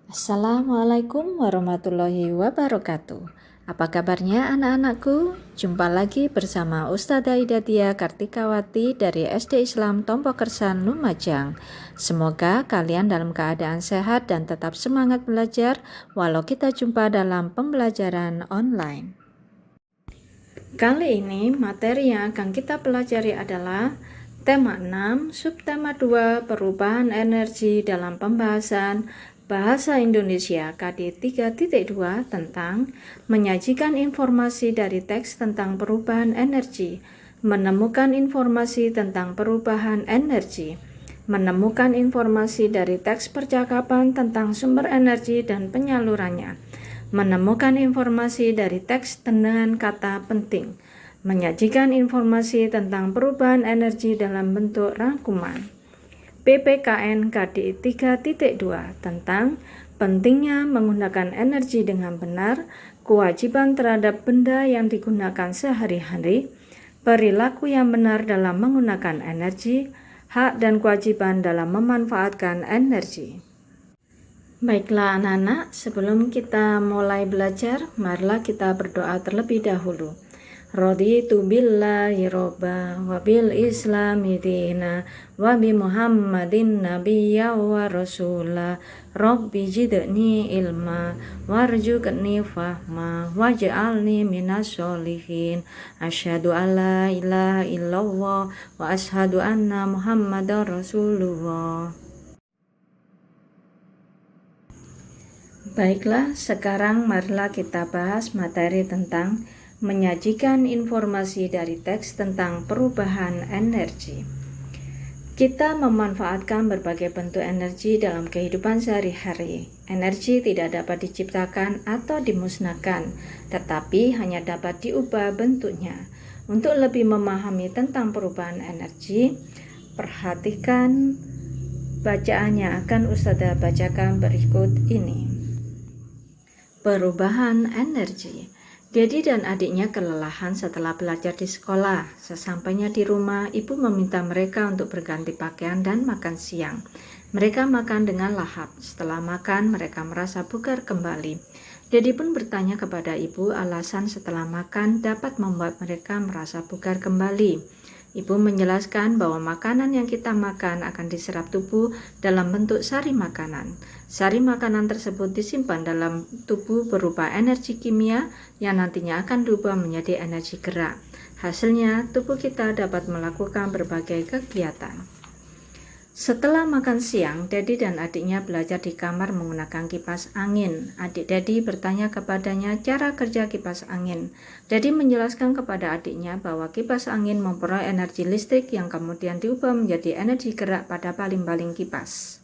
Assalamualaikum warahmatullahi wabarakatuh. Apa kabarnya anak-anakku? Jumpa lagi bersama Ustadzah Idatia Kartikawati dari SD Islam Tompo Kersan, Lumajang. Semoga kalian dalam keadaan sehat dan tetap semangat belajar walau kita jumpa dalam pembelajaran online. Kali ini materi yang akan kita pelajari adalah tema 6, subtema 2, perubahan energi dalam pembahasan Bahasa Indonesia KD 3.2 tentang menyajikan informasi dari teks tentang perubahan energi, menemukan informasi tentang perubahan energi, menemukan informasi dari teks percakapan tentang sumber energi dan penyalurannya, menemukan informasi dari teks dengan kata penting, menyajikan informasi tentang perubahan energi dalam bentuk rangkuman. PPKN KD 3.2 tentang pentingnya menggunakan energi dengan benar, kewajiban terhadap benda yang digunakan sehari-hari, perilaku yang benar dalam menggunakan energi, hak dan kewajiban dalam memanfaatkan energi. Baiklah anak-anak, sebelum kita mulai belajar, marilah kita berdoa terlebih dahulu. Raditu billahi robba wa bil islami dina wa bi muhammadin nabiyya wa rasula rabbi jidni ilma warzuqni fahma waj'alni minas sholihin asyhadu alla ilaha illallah wa asyhadu anna muhammadar rasulullah. Baiklah, sekarang marilah kita bahas materi tentang menyajikan informasi dari teks tentang perubahan energi. Kita memanfaatkan berbagai bentuk energi dalam kehidupan sehari-hari. Energi tidak dapat diciptakan atau dimusnahkan, tetapi hanya dapat diubah bentuknya. Untuk lebih memahami tentang perubahan energi, perhatikan bacaan yang akan Ustadzah bacakan berikut ini. Perubahan energi. Dedi dan adiknya kelelahan setelah belajar di sekolah. Sesampainya di rumah, ibu meminta mereka untuk berganti pakaian dan makan siang. Mereka makan dengan lahap. Setelah makan, mereka merasa bugar kembali. Dedi pun bertanya kepada ibu alasan setelah makan dapat membuat mereka merasa bugar kembali. Ibu menjelaskan bahwa makanan yang kita makan akan diserap tubuh dalam bentuk sari makanan. Sari makanan tersebut disimpan dalam tubuh berupa energi kimia yang nantinya akan diubah menjadi energi gerak. Hasilnya, tubuh kita dapat melakukan berbagai kegiatan. Setelah makan siang, Dedi dan adiknya belajar di kamar menggunakan kipas angin. Adik Dedi bertanya kepadanya cara kerja kipas angin. Dedi menjelaskan kepada adiknya bahwa kipas angin memperoleh energi listrik yang kemudian diubah menjadi energi gerak pada baling-baling kipas.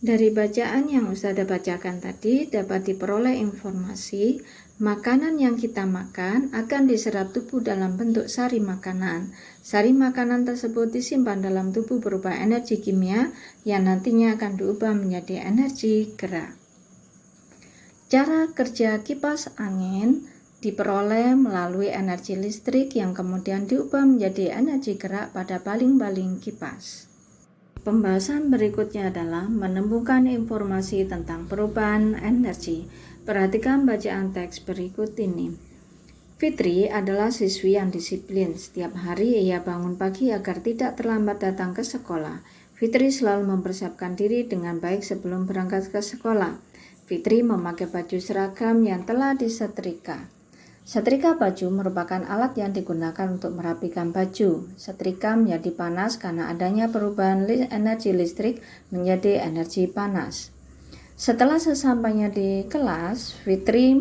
Dari bacaan yang Ustadzah bacakan tadi dapat diperoleh informasi makanan yang kita makan akan diserap tubuh dalam bentuk sari makanan. Sari makanan tersebut disimpan dalam tubuh berupa energi kimia yang nantinya akan diubah menjadi energi gerak. Cara kerja kipas angin diperoleh melalui energi listrik yang kemudian diubah menjadi energi gerak pada baling-baling kipas. Pembahasan berikutnya adalah menemukan informasi tentang perubahan energi. Perhatikan bacaan teks berikut ini. Fitri adalah siswi yang disiplin. Setiap hari ia bangun pagi agar tidak terlambat datang ke sekolah. Fitri selalu mempersiapkan diri dengan baik sebelum berangkat ke sekolah. Fitri memakai baju seragam yang telah disetrika. Setrika baju merupakan alat yang digunakan untuk merapikan baju. Setrika menjadi panas karena adanya perubahan energi listrik menjadi energi panas. Setelah sesampainya di kelas, Fitri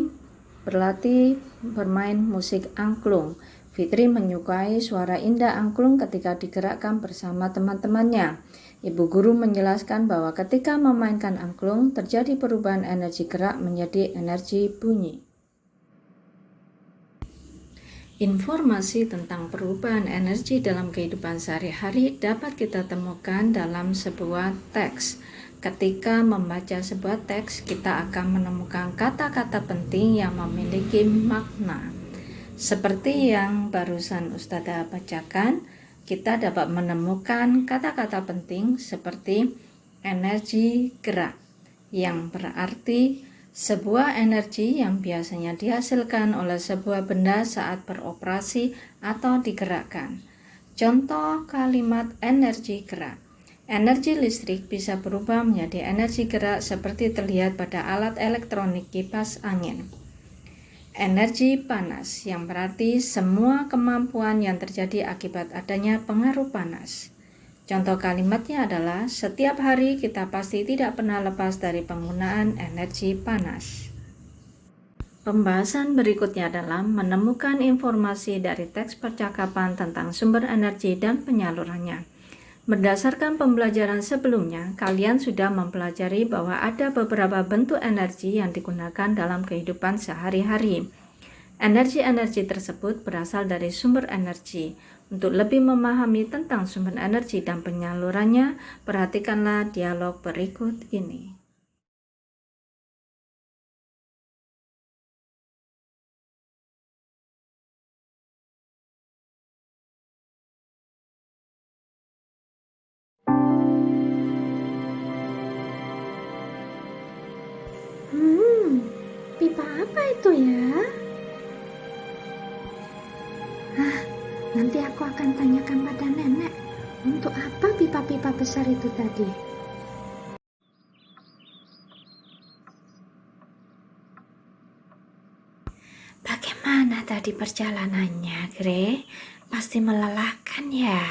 berlatih bermain musik angklung. Fitri menyukai suara indah angklung ketika digerakkan bersama teman-temannya. Ibu guru menjelaskan bahwa ketika memainkan angklung, terjadi perubahan energi gerak menjadi energi bunyi. Informasi tentang perubahan energi dalam kehidupan sehari-hari dapat kita temukan dalam sebuah teks. Ketika membaca sebuah teks, kita akan menemukan kata-kata penting yang memiliki makna. Seperti yang barusan Ustadzah bacakan, kita dapat menemukan kata-kata penting seperti energi gerak. yang berarti sebuah energi yang biasanya dihasilkan oleh sebuah benda saat beroperasi atau digerakkan. Contoh kalimat energi gerak. Energi listrik bisa berubah menjadi energi gerak seperti terlihat pada alat elektronik kipas angin. Energi panas, yang berarti semua kemampuan yang terjadi akibat adanya pengaruh panas. Contoh kalimatnya adalah, setiap hari kita pasti tidak pernah lepas dari penggunaan energi panas. Pembahasan berikutnya adalah menemukan informasi dari teks percakapan tentang sumber energi dan penyalurannya. Berdasarkan pembelajaran sebelumnya, kalian sudah mempelajari bahwa ada beberapa bentuk energi yang digunakan dalam kehidupan sehari-hari. Energi-energi tersebut berasal dari sumber energi. Untuk lebih memahami tentang sumber energi dan penyalurannya, perhatikanlah dialog berikut ini. Pipa apa itu ya? Nanti aku akan tanyakan pada nenek, untuk apa pipa-pipa besar itu tadi? Bagaimana tadi perjalanannya, Gre? Pasti melelahkan ya?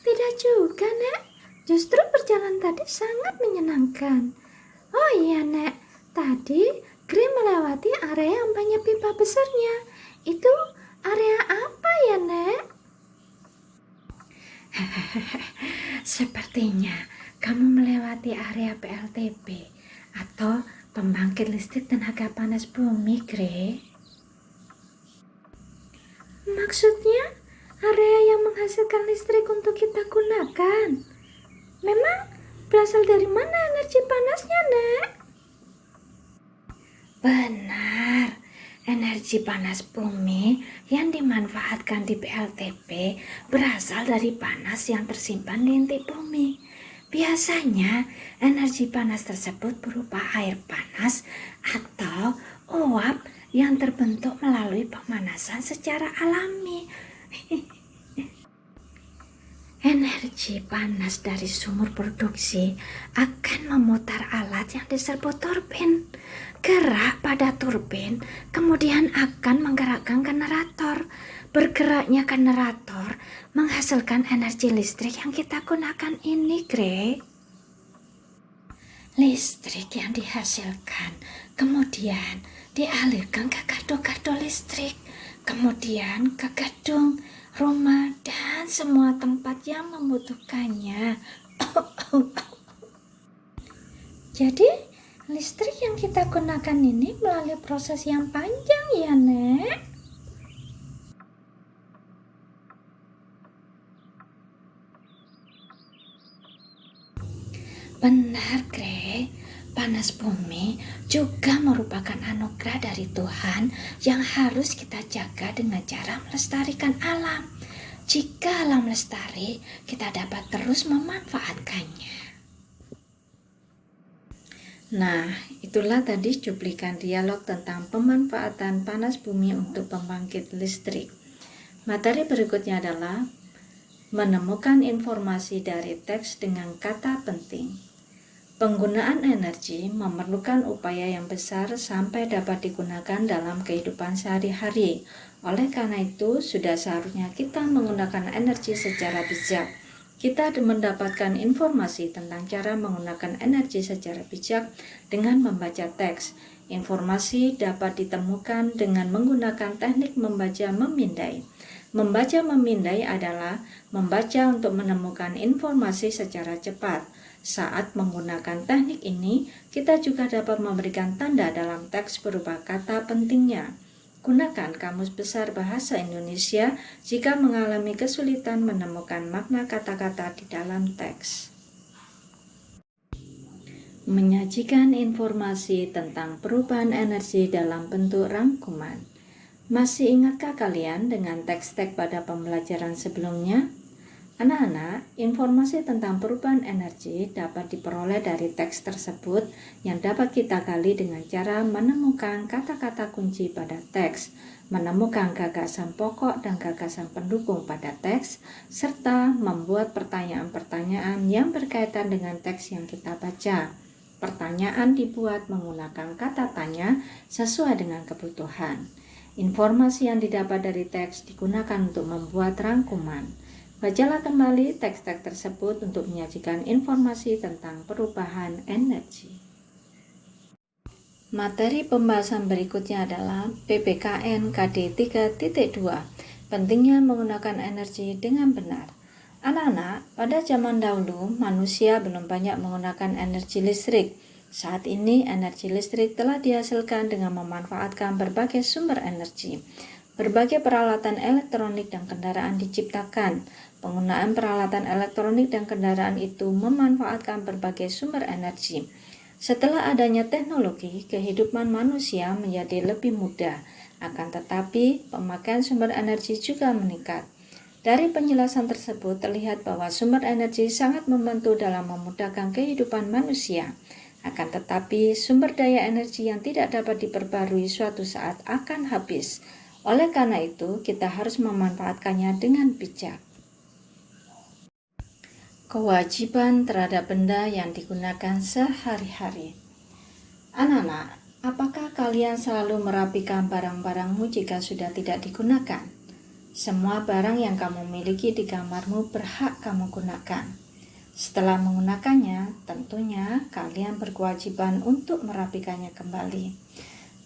Tidak juga, Nek. Justru perjalanan tadi sangat menyenangkan. Oh iya, Nek. Tadi Gre melewati area yang banyak pipa besarnya. Itu area apa ya, Nek? Sepertinya kamu melewati area PLTB atau pembangkit listrik tenaga panas bumi, Gre. Maksudnya area yang menghasilkan listrik untuk kita gunakan. Memang berasal dari mana energi panasnya, Nek? Benar, energi panas bumi yang dimanfaatkan di PLTB berasal dari panas yang tersimpan di inti bumi. Biasanya energi panas tersebut berupa air panas atau uap yang terbentuk melalui pemanasan secara alami. Energi panas dari sumur produksi akan memutar alat yang disebut turbin. Gerak pada turbin kemudian akan menggerakkan generator. Bergeraknya generator menghasilkan energi listrik yang kita gunakan ini, Gre. Listrik yang dihasilkan kemudian dialirkan ke gardu-gardu listrik, kemudian ke gedung, rumah, dan semua tempat yang membutuhkannya. Jadi, listrik yang kita gunakan ini melalui proses yang panjang ya, Nek? Benar, Gre. Panas bumi juga merupakan anugerah dari Tuhan yang harus kita jaga dengan cara melestarikan alam. Jika alam lestari, kita dapat terus memanfaatkannya. Nah, itulah tadi cuplikan dialog tentang pemanfaatan panas bumi untuk pembangkit listrik. Materi berikutnya adalah menemukan informasi dari teks dengan kata penting. Penggunaan energi memerlukan upaya yang besar sampai dapat digunakan dalam kehidupan sehari-hari. Oleh karena itu, sudah seharusnya kita menggunakan energi secara bijak. Kita mendapatkan informasi tentang cara menggunakan energi secara bijak dengan membaca teks. Informasi dapat ditemukan dengan menggunakan teknik membaca memindai. Membaca memindai adalah membaca untuk menemukan informasi secara cepat. Saat menggunakan teknik ini, kita juga dapat memberikan tanda dalam teks berupa kata pentingnya. Gunakan Kamus Besar Bahasa Indonesia jika mengalami kesulitan menemukan makna kata-kata di dalam teks. Menyajikan informasi tentang perubahan energi dalam bentuk rangkuman. Masih ingatkah kalian dengan teks-teks pada pembelajaran sebelumnya? Anak-anak, informasi tentang perubahan energi dapat diperoleh dari teks tersebut yang dapat kita gali dengan cara menemukan kata-kata kunci pada teks, menemukan gagasan pokok dan gagasan pendukung pada teks, serta membuat pertanyaan-pertanyaan yang berkaitan dengan teks yang kita baca. Pertanyaan dibuat menggunakan kata tanya sesuai dengan kebutuhan. Informasi yang didapat dari teks digunakan untuk membuat rangkuman. Bacalah kembali teks-teks tersebut untuk menyajikan informasi tentang perubahan energi. Materi pembahasan berikutnya adalah PPKN KD 3.2. Pentingnya menggunakan energi dengan benar. Anak-anak, pada zaman dahulu manusia belum banyak menggunakan energi listrik. Saat ini energi listrik telah dihasilkan dengan memanfaatkan berbagai sumber energi. Berbagai peralatan elektronik dan kendaraan diciptakan. Penggunaan peralatan elektronik dan kendaraan itu memanfaatkan berbagai sumber energi. Setelah adanya teknologi, kehidupan manusia menjadi lebih mudah. Akan tetapi, pemakaian sumber energi juga meningkat. Dari penjelasan tersebut terlihat bahwa sumber energi sangat membantu dalam memudahkan kehidupan manusia. Akan tetapi, sumber daya energi yang tidak dapat diperbarui suatu saat akan habis. Oleh karena itu, kita harus memanfaatkannya dengan bijak. Kewajiban terhadap benda yang digunakan sehari-hari. Anak-anak, apakah kalian selalu merapikan barang-barangmu jika sudah tidak digunakan? Semua barang yang kamu miliki di kamarmu berhak kamu gunakan. Setelah menggunakannya, tentunya kalian berkewajiban untuk merapikannya kembali.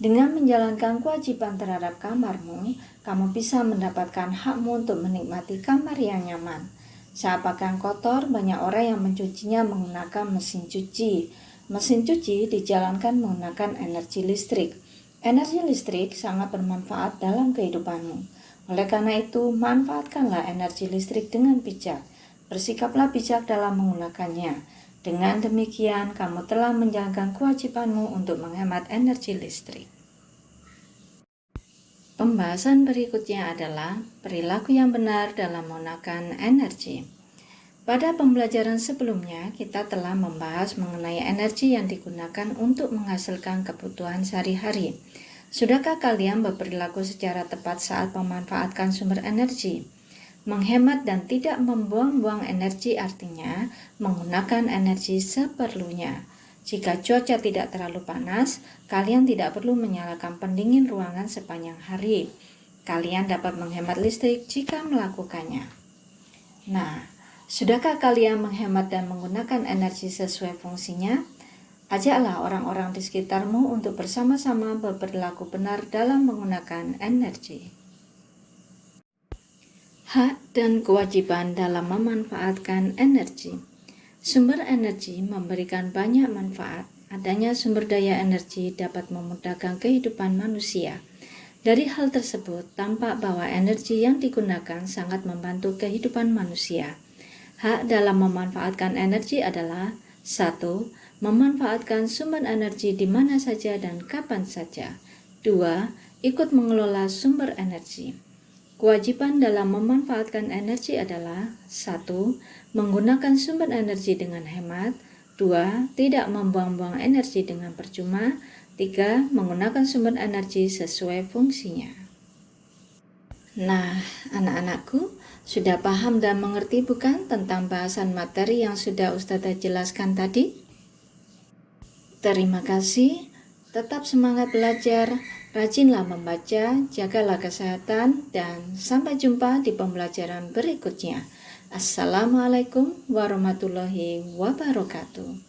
Dengan menjalankan kewajiban terhadap kamarmu, kamu bisa mendapatkan hakmu untuk menikmati kamar yang nyaman. Saat pakaian kotor, banyak orang yang mencucinya menggunakan mesin cuci. Mesin cuci dijalankan menggunakan energi listrik. Energi listrik sangat bermanfaat dalam kehidupanmu. Oleh karena itu, manfaatkanlah energi listrik dengan bijak. Bersikaplah bijak dalam menggunakannya. Dengan demikian, kamu telah menjalankan kewajibanmu untuk menghemat energi listrik. Pembahasan berikutnya adalah perilaku yang benar dalam menggunakan energi. Pada pembelajaran sebelumnya, kita telah membahas mengenai energi yang digunakan untuk menghasilkan kebutuhan sehari-hari. Sudahkah kalian berperilaku secara tepat saat memanfaatkan sumber energi? Menghemat dan tidak membuang-buang energi artinya menggunakan energi seperlunya. Jika cuaca tidak terlalu panas, kalian tidak perlu menyalakan pendingin ruangan sepanjang hari. Kalian dapat menghemat listrik jika melakukannya. Nah, sudahkah kalian menghemat dan menggunakan energi sesuai fungsinya? Ajaklah orang-orang di sekitarmu untuk bersama-sama berperilaku benar dalam menggunakan energi. Hak dan kewajiban dalam memanfaatkan energi. Sumber energi memberikan banyak manfaat. Adanya sumber daya energi dapat memudahkan kehidupan manusia. Dari hal tersebut, tampak bahwa energi yang digunakan sangat membantu kehidupan manusia. Hak dalam memanfaatkan energi adalah 1. Memanfaatkan sumber energi di mana saja dan kapan saja. 2. Ikut mengelola sumber energi. Kewajiban dalam memanfaatkan energi adalah 1. Menggunakan sumber energi dengan hemat. 2. Tidak membuang-buang energi dengan percuma. 3. Menggunakan sumber energi sesuai fungsinya. Nah, anak-anakku, sudah paham dan mengerti bukan tentang bahasan materi yang sudah Ustazah jelaskan tadi? Terima kasih. Tetap semangat belajar, rajinlah membaca, jagalah kesehatan, dan sampai jumpa di pembelajaran berikutnya. Assalamualaikum warahmatullahi wabarakatuh.